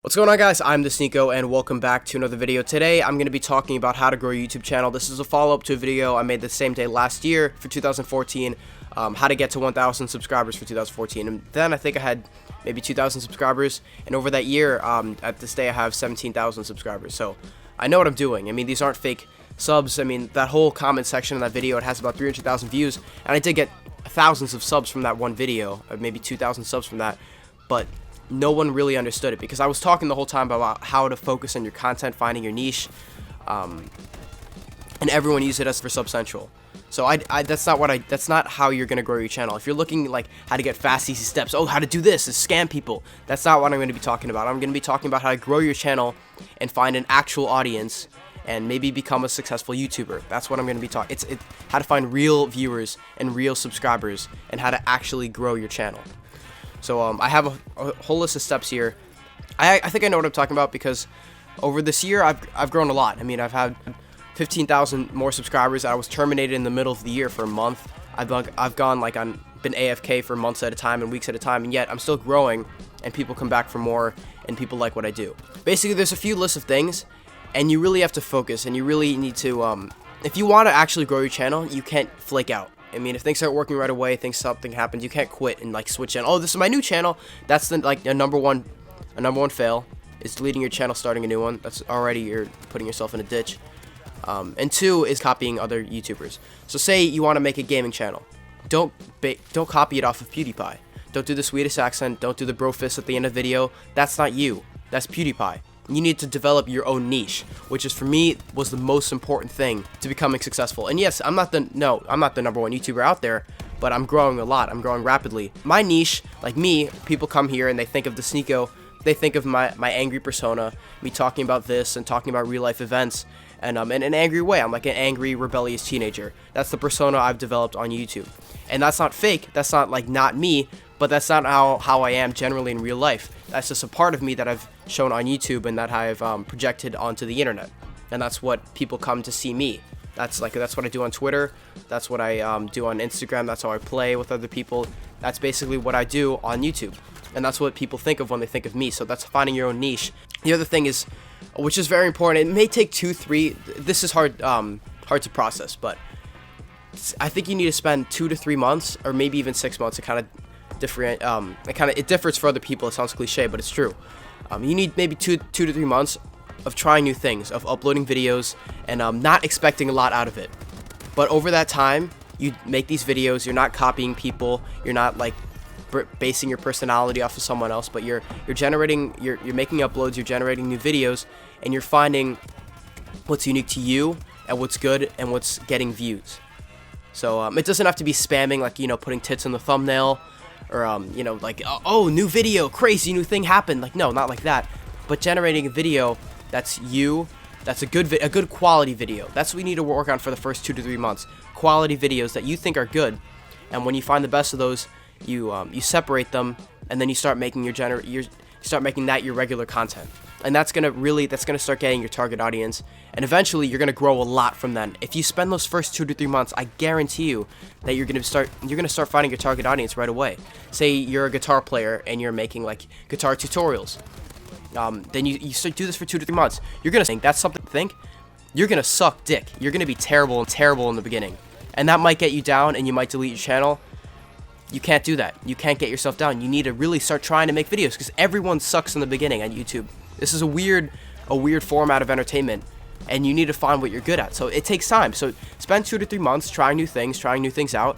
What's going on, guys? I'm the Sneako and welcome back to another video. Today I'm going to be talking about how to grow your YouTube channel. This is a follow-up to a video I made the same day last year for 2014, how to get to 1,000 subscribers for 2014. And then I think I had maybe 2,000 subscribers, and over that year, at this day I have 17,000 subscribers. So I know what I'm doing. I mean, these aren't fake subs. I mean, that whole comment section in that video, it has about 300,000 views, and I did get thousands of subs from that one video, or maybe 2,000 subs from that, but no one really understood it because I was talking the whole time about how to focus on your content, finding your niche, and everyone used it as for Sub Central. So that's not how you're gonna grow your channel. If you're looking like how to get fast, easy steps, oh, how to do this is scam people. That's not what I'm gonna be talking about. I'm gonna be talking about how to grow your channel and find an actual audience and maybe become a successful YouTuber. That's what I'm gonna be talking. It's how to find real viewers and real subscribers and how to actually grow your channel. So I have a whole list of steps here. I think I know what I'm talking about because over this year I've grown a lot. I mean, I've had 15,000 more subscribers. I was terminated in the middle of the year for a month. I've been AFK for months at a time and weeks at a time, and yet I'm still growing, and people come back for more, and people like what I do. Basically, there's a few lists of things, and you really have to focus, and you really need to, if you want to actually grow your channel, you can't flake out. I mean, if things start working right away, something happens, you can't quit and like switch in. Oh, this is my new channel. That's the a number one fail is deleting your channel, starting a new one. That's already you're putting yourself in a ditch. And two is copying other YouTubers. So say you want to make a gaming channel, don't copy it off of PewDiePie. Don't do the Swedish accent. Don't do the bro fist at the end of the video. That's not you. That's PewDiePie. You need to develop your own niche, which is for me was the most important thing to becoming successful. And yes, I'm not the number one YouTuber out there, but I'm growing a lot. I'm growing rapidly. My niche, like me, people come here and they think of the Sneako, they think of my angry persona, me talking about this and talking about real life events, and in an angry way. I'm like an angry, rebellious teenager. That's the persona I've developed on YouTube. And that's not fake. That's not like not me, but that's not how I am generally in real life. That's just a part of me that I've shown on YouTube and that I've projected onto the internet. And that's what people come to see me. That's what I do on Twitter. That's what I do on Instagram. That's how I play with other people. That's basically what I do on YouTube. And that's what people think of when they think of me. So that's finding your own niche. The other thing is, which is very important, it may take 2-3, this is hard to process, but I think you need to spend 2 to 3 months, or maybe even 6 months. It differs for other people. It sounds cliche, but it's true. You need maybe 2 to 3 months of trying new things, of uploading videos, and not expecting a lot out of it. But over that time, you make these videos. You're not copying people. You're not like basing your personality off of someone else, but you're making uploads. You're generating new videos, and you're finding what's unique to you and what's good and what's getting views. So it doesn't have to be spamming, like, putting tits in the thumbnail, or like, oh, new video, crazy new thing happened. Like, no, not like that, but generating a video that's a good quality video. That's what we need to work on for the first 2 to 3 months. Quality videos that you think are good, and when you find the best of those, you separate them, and then you start making that your regular content. And that's gonna start getting your target audience, and eventually you're gonna grow a lot from then. If you spend those first 2 to 3 months, I guarantee you that you're gonna start finding your target audience right away. Say you're a guitar player and you're making like guitar tutorials. Then you do this for 2 to 3 months. You're gonna think that's something to think. You're gonna suck dick. You're gonna be terrible in the beginning, and that might get you down, and you might delete your channel. You can't do that. You can't get yourself down. You need to really start trying to make videos, because everyone sucks in the beginning on YouTube. This is a weird format of entertainment, and you need to find what you're good at. So it takes time. So spend 2 to 3 months trying new things out,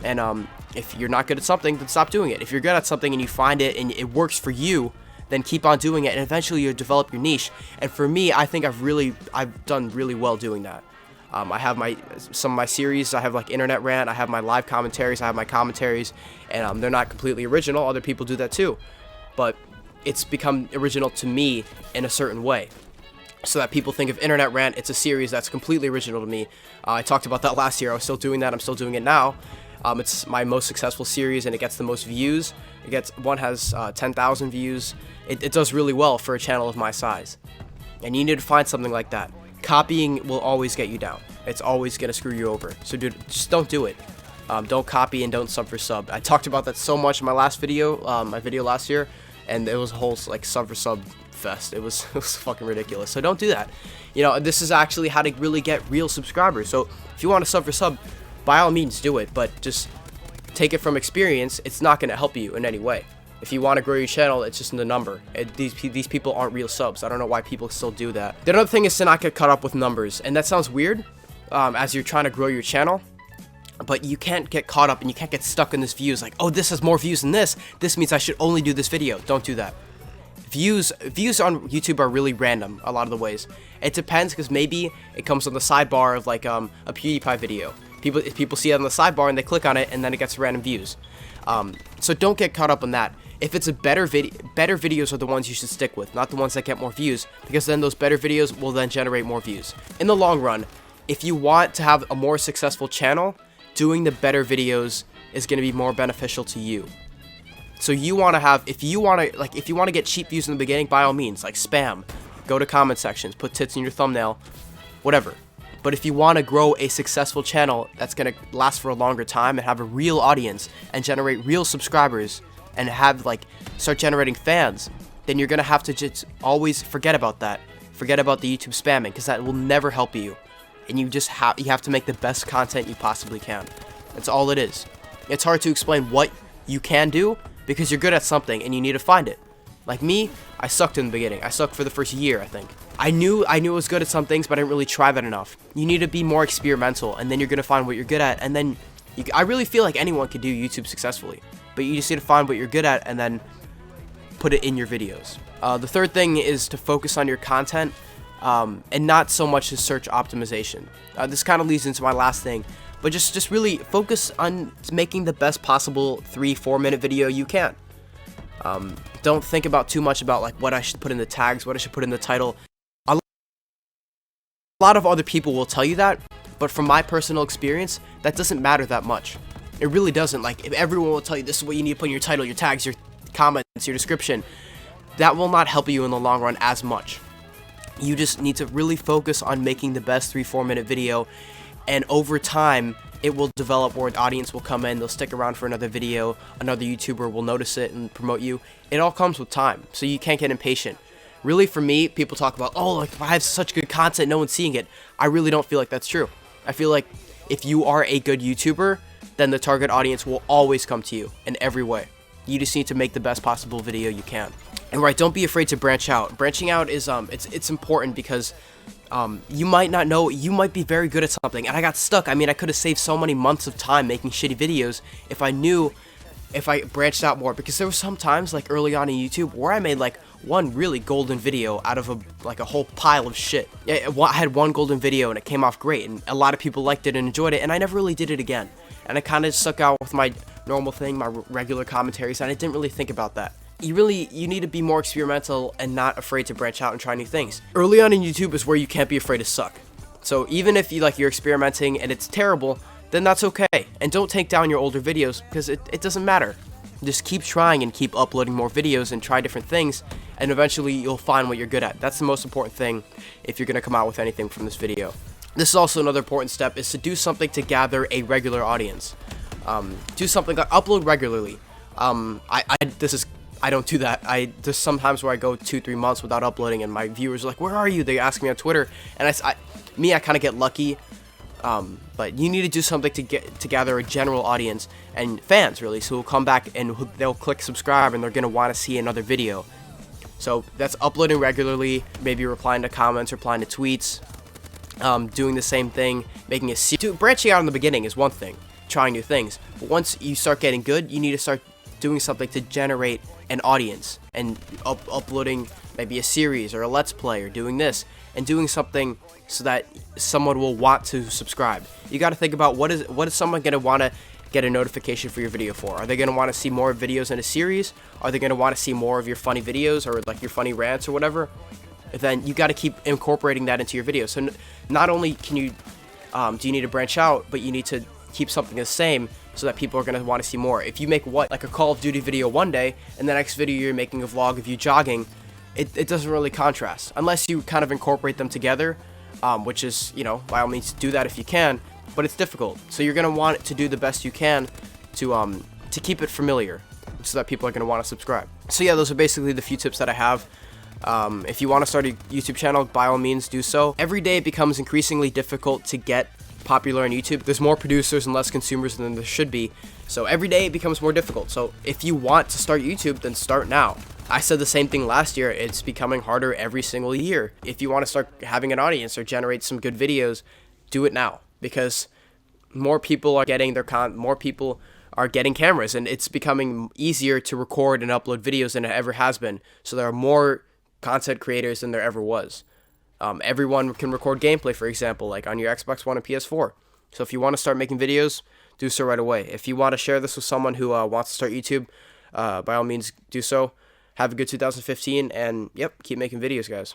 and if you're not good at something, then stop doing it. If you're good at something and you find it and it works for you, then keep on doing it, and eventually you'll develop your niche. And for me, I think I've done really well doing that. I have some of my series. I have like Internet Rant. I have my live commentaries. I have my commentaries, and they're not completely original. Other people do that too, but it's become original to me in a certain way, so that people think of Internet Rant, it's a series that's completely original to me. I talked about that last year. I was still doing that. I'm still doing it now. It's my most successful series, and it gets the most views. One has 10,000 views. It does really well for a channel of my size, and you need to find something like that. Copying will always get you down. It's always gonna screw you over. So dude, just don't do it. Don't copy and don't sub for sub. I talked about that so much in my last video, my video last year, and it was a whole like sub for sub fest. It was fucking ridiculous. So don't do that. You know, this is actually how to really get real subscribers. So if you want to sub for sub, by all means do it, but just take it from experience. It's not going to help you in any way. If you want to grow your channel, it's just in the number. These people aren't real subs. I don't know why people still do that. The other thing is to not get caught up with numbers, and that sounds weird as you're trying to grow your channel, but you can't get caught up and you can't get stuck in this views like, oh, this has more views than this means I should only do this video. Don't do that. Views on YouTube are really random a lot of the ways. It depends, because maybe it comes on the sidebar of like a PewDiePie video. People see it on the sidebar and they click on it, and then it gets random views. So don't get caught up on that. If it's a better videos are the ones you should stick with, not the ones that get more views, because then those better videos will then generate more views. In the long run, if you want to have a more successful channel, doing the better videos is going to be more beneficial to you. So you want to have, if you want to get cheap views in the beginning, by all means, like spam, go to comment sections, put tits in your thumbnail, whatever. But if you want to grow a successful channel that's going to last for a longer time and have a real audience and generate real subscribers and have start generating fans, then you're going to have to just always forget about that. Forget about the YouTube spamming, because that will never help you. And you just have to make the best content you possibly can. That's all it is. It's hard to explain what you can do because you're good at something and you need to find it. Like me, I sucked in the beginning. I sucked for the first year, I think. I knew I was good at some things, but I didn't really try that enough. You need to be more experimental, and then you're going to find what you're good at, and then I really feel like anyone can do YouTube successfully, but you just need to find what you're good at and then put it in your videos. The third thing is to focus on your content, and not so much as search optimization. This kind of leads into my last thing, but just really focus on making the best possible 3-4 minute video you can. Don't think about too much about what I should put in the tags, what I should put in the title. A lot of other people will tell you that, but from my personal experience, that doesn't matter that much. It really doesn't. If everyone will tell you this is what you need to put in your title, your tags, your comments, your description, that will not help you in the long run as much. You just need to really focus on making the best 3-4 minute video, and over time it will develop where an audience will come in, they'll stick around for another video, another YouTuber will notice it and promote you. It all comes with time, so you can't get impatient. Really, for me, people talk about, oh, I have such good content, no one's seeing it. I really don't feel like that's true. I feel like if you are a good YouTuber, then the target audience will always come to you in every way. You just need to make the best possible video you can. And right, don't be afraid to branch out. Branching out is it's important, because you might not know, you might be very good at something, and I got stuck. I mean, I could have saved so many months of time making shitty videos if I branched out more, because there were some times early on in YouTube where I made one really golden video out of a whole pile of shit. I had one golden video and it came off great, and a lot of people liked it and enjoyed it, and I never really did it again. And I kind of stuck out with my normal thing, my regular commentaries, and I didn't really think about that. You need to be more experimental and not afraid to branch out and try new things. Early on in YouTube is where you can't be afraid to suck. So even if you're experimenting and it's terrible, then that's okay. And don't take down your older videos, because it doesn't matter. Just keep trying and keep uploading more videos and try different things, and eventually you'll find what you're good at. That's the most important thing if you're going to come out with anything from this video. This is also another important step, is to do something to gather a regular audience. Do something like upload regularly. I don't do that. There's sometimes where I go 2-3 months without uploading, and my viewers are like, where are you? They ask me on Twitter, and I kind of get lucky. But you need to do something to gather a general audience and fans, really, so who'll come back and they'll click subscribe, and they're gonna want to see another video. So that's uploading regularly, maybe replying to comments, replying to tweets, doing the same thing, making branching out in the beginning is one thing, trying new things. But once you start getting good, you need to start doing something to generate an audience, and uploading maybe a series or a let's play, or doing this and doing something so that someone will want to subscribe. You got to think about what is someone going to want to get a notification for your video for? Are they going to want to see more videos in a series? Are they going to want to see more of your funny videos, or your funny rants or whatever? Then you got to keep incorporating that into your videos. So not only can you do you need to branch out, but you need to keep something the same, so that people are going to want to see more. If you make a Call of Duty video one day, and the next video you're making a vlog of you jogging, it doesn't really contrast, unless you kind of incorporate them together, which is, by all means do that if you can, but it's difficult. So you're going to want to do the best you can to keep it familiar, so that people are going to want to subscribe. So yeah, those are basically the few tips that I have. If you want to start a YouTube channel, by all means do so. Every day it becomes increasingly difficult to get popular on YouTube. There's more producers and less consumers than there should be. So every day it becomes more difficult. So if you want to start YouTube, then start now. I said the same thing last year. It's becoming harder every single year. If you want to start having an audience or generate some good videos, do it now, because more people are getting more people are getting cameras, and it's becoming easier to record and upload videos than it ever has been. So there are more content creators than there ever was. Everyone can record gameplay, for example, like on your Xbox One and PS4. So if you want to start making videos, do so right away. If you want to share this with someone who wants to start YouTube, by all means do so. Have a good 2015, and yep, keep making videos, guys.